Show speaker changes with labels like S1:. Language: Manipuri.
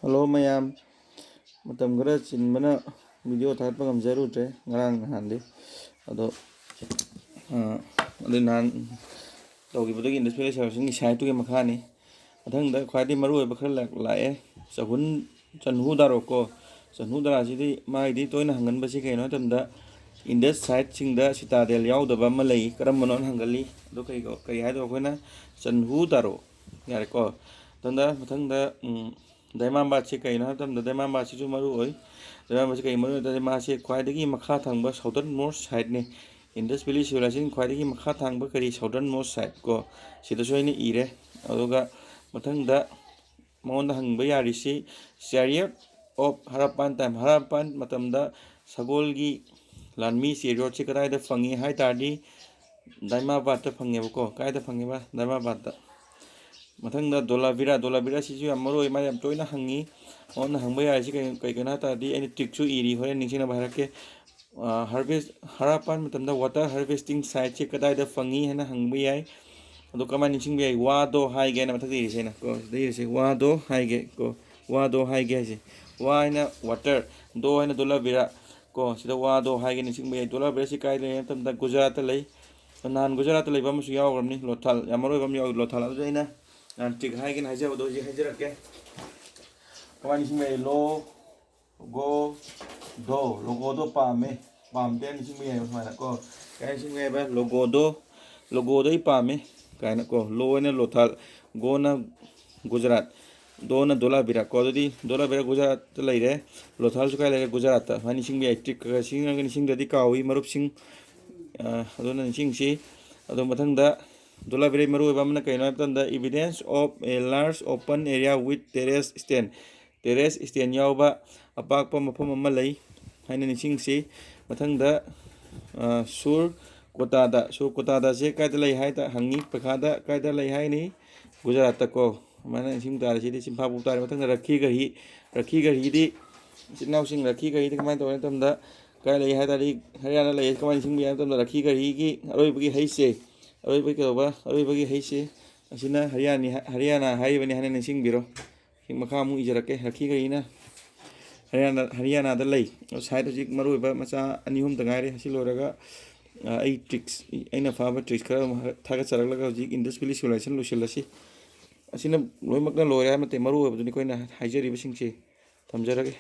S1: Hello mayam, matam khara chinbana video thagpa ngamjarudre ngarang nahandi ado adu nan tawgibadagi industry servicing gi site tuge makhani athangda khwadi maru oiba khara lae chahun chanhu daro ko chanhu dara sidi maidi toina hangan basi kaino tamda indus site singda citadel yaudaba ma lei karambanon hangali ado kai haido koina chanhu daro yare ko tanda mathangda Daimambad si kaino hatamda Daimambad si maru oi Daimambad si kai maru da si khwaidagi makha thangba southern most side ne Indus Valley Civilization khwaidagi makha thangba kari southern most side ko sida soini ire aduga mathangda monda hangba yari si chariot of Harappan time Harappan matamda sagolgi lanmi si road si kadai da fangi hai tardi Daimambad ta fangi ko kai da fangi ba Daimambad ta mathangda dolavira si ju amaro ima yam toina hangi on hangba ya si kai kana ta di any trick chu iri hore ningsina bharake harvest harapan matamda water harvesting site che kadai da fangi hena hangba yai ado kama ningsing bi wa do hai ge na mathak iri se na ko dei se wa do hai ge ko wa do hai ge se wa ina water do ina dolavira ko sida wa do hai ge ningsing bi dolavira si kai le matamda gujarat lei nan gujarat lei bam su yaw gamni lothal amaro bam yaw lothal ado ina Nanti hai kan haja bodoh je haja rakyat. Kawan sini logo do pam ten sini mana ko kawan sini logo do pame kawan ko lo ene lothal go na Gujarat do na dola bira ko di dola bira Gujarat lay re lothal sukai lay Gujarat ta hani sini tik sini kan sini jadi kawi marup sing ado na sing si ado matang da Dola bira maru bamna kaino the evidence of a large open area with terrace stand yauba apak pa mafam ama lei haina nising si mathangda sur kotada se kaida lei hai ta hangi pakhada kaida lei hai ni Gujarat ta ko mana sim tar si di sim phabu tar mathangda rakhi gari di sinau sing rakhi gari kamai to tamda kai lei hai ta di Haryana lei kamai sing bi tamda rakhi gari gi aroi bagi hai se Aroi bagi haise asina Haryana hai bani hanan sing biro sing makamu ijarake rakhi gari na Haryana da lei side jik maru ba macha anihum tangai re hasiloraga ai tricks aina faba tricks kara thaga charakla jik industry civilization lusilasi asina loimakna loya mate maru ba duni koina haijari ba singse thamjarage